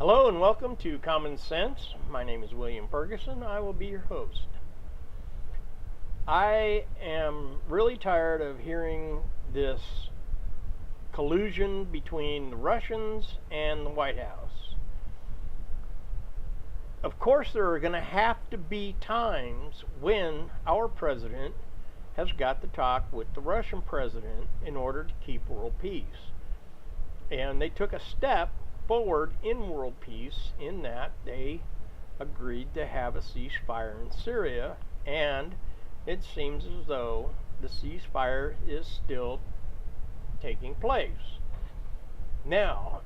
Hello and welcome to Common Sense. My name is William Ferguson. I will be your host. I am really tired of hearing this collusion between the Russians and the White House. Of course, there are going to have to be times when our president has got to talk with the Russian president in order to keep world peace. And they took a step forward in world peace in that they agreed to have a ceasefire in Syria, and it seems as though the ceasefire is still taking place. Now,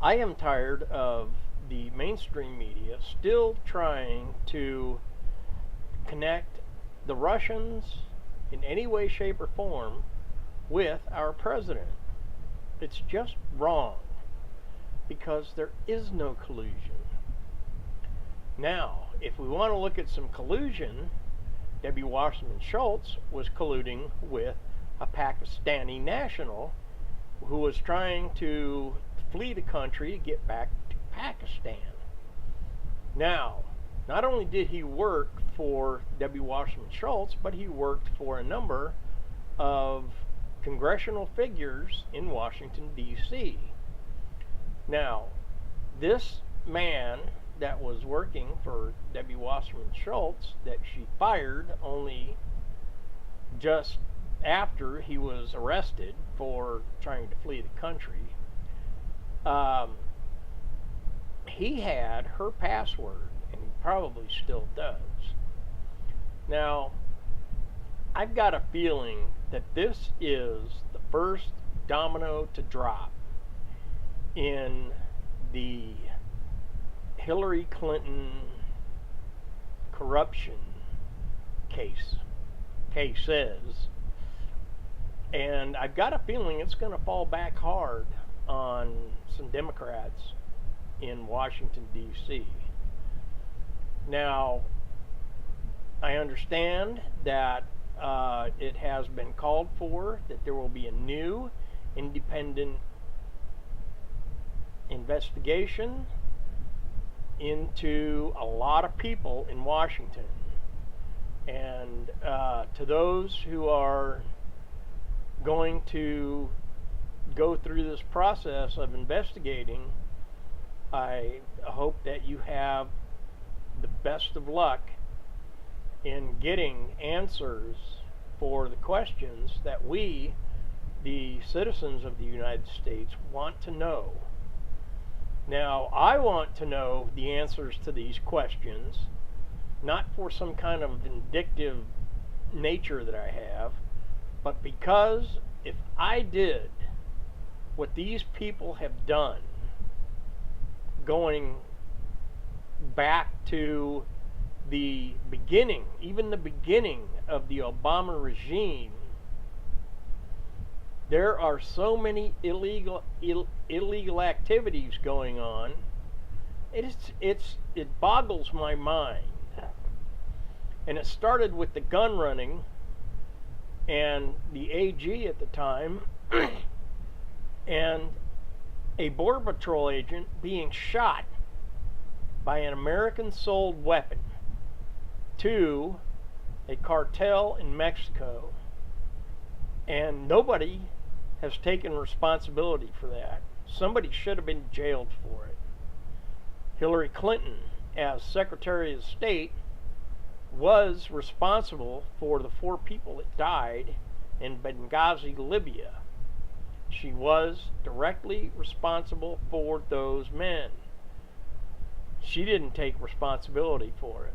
I am tired of the mainstream media still trying to connect the Russians in any way, shape, or form with our president. It's just wrong because there is no collusion. Now, if we want to look at some collusion, Debbie Wasserman Schultz was colluding with a Pakistani national who was trying to flee the country to get back to Pakistan. Now, not only did he work for Debbie Wasserman Schultz, but he worked for a number of congressional figures in Washington, D.C. Now, this man that was working for Debbie Wasserman Schultz, that she fired only just after he was arrested for trying to flee the country, he had her password, and he probably still does. Now, I've got a feeling that this is the first domino to drop in the Hillary Clinton corruption cases, and I've got a feeling it's going to fall back hard on some Democrats in Washington, D.C. Now, I understand that it has been called for that there will be a new independent investigation into a lot of people in Washington. And to those who are going to go through this process of investigating, I hope that you have the best of luck in getting answers for the questions that we, the citizens of the United States, want to know. Now, I want to know the answers to these questions, not for some kind of vindictive nature that I have, but because if I did what these people have done, going back to the beginning, even the beginning of the Obama regime, there are so many illegal activities going on. It boggles my mind. And it started with the gun running and the AG at the time and a Border Patrol agent being shot by an American-sold weapon to a cartel in Mexico, and nobody has taken responsibility for that. Somebody should have been jailed for it. Hillary Clinton, as Secretary of State, was responsible for the 4 people that died in Benghazi, Libya. She was directly responsible for those men. She didn't take responsibility for it.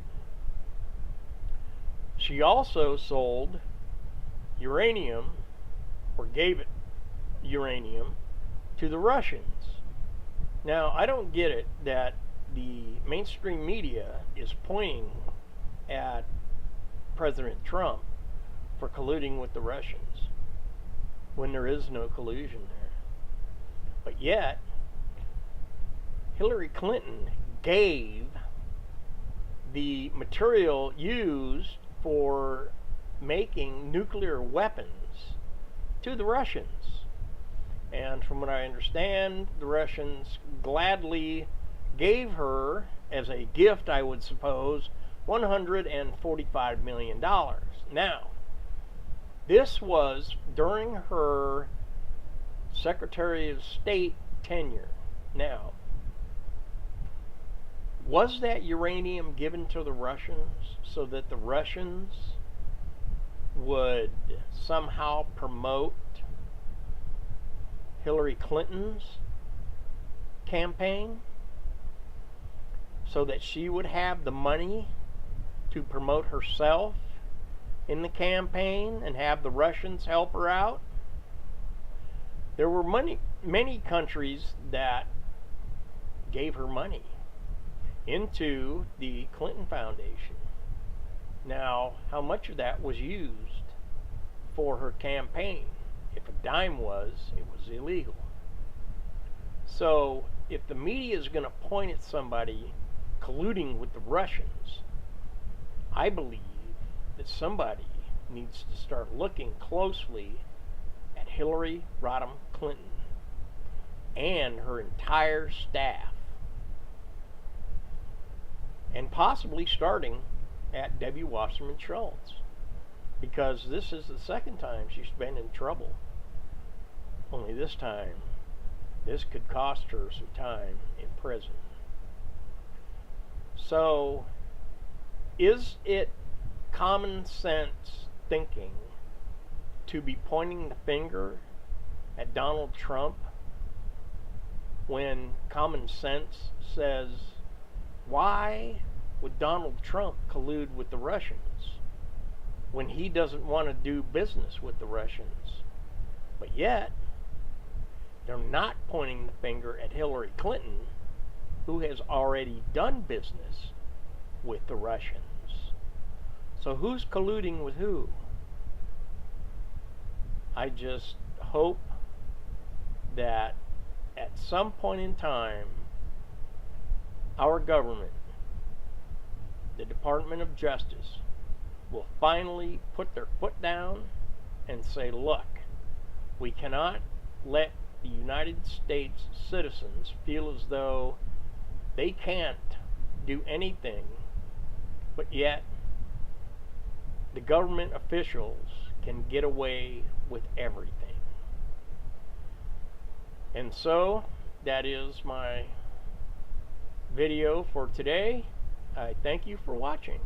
She also sold uranium, or gave it uranium, to the Russians. Now, I don't get it that the mainstream media is pointing at President Trump for colluding with the Russians when there is no collusion there. But yet, Hillary Clinton gave the material used for making nuclear weapons to the Russians. And from what I understand, the Russians gladly gave her, as a gift, I would suppose, $145 million. Now, this was during her Secretary of State tenure. Now, was that uranium given to the Russians so that the Russians would somehow promote Hillary Clinton's campaign, so that she would have the money to promote herself in the campaign and have the Russians help her out? There were many countries that gave her money into the Clinton Foundation. Now, how much of that was used for her campaign? If a dime was, it was illegal. So, if the media is going to point at somebody colluding with the Russians, I believe that somebody needs to start looking closely at Hillary Rodham Clinton and her entire staff, and possibly starting at Debbie Wasserman Schultz, because this is the second time she's been in trouble. Only this time, this could cost her some time in prison. So, is it common sense thinking to be pointing the finger at Donald Trump when common sense says, why would Donald Trump collude with the Russians when he doesn't want to do business with the Russians? But yet, they're not pointing the finger at Hillary Clinton, who has already done business with the Russians. So who's colluding with who? I just hope that at some point in time, our government, the Department of Justice, will finally put their foot down and say, look, we cannot let the United States citizens feel as though they can't do anything, but yet the government officials can get away with everything. And so, that is my video for today. I thank you for watching.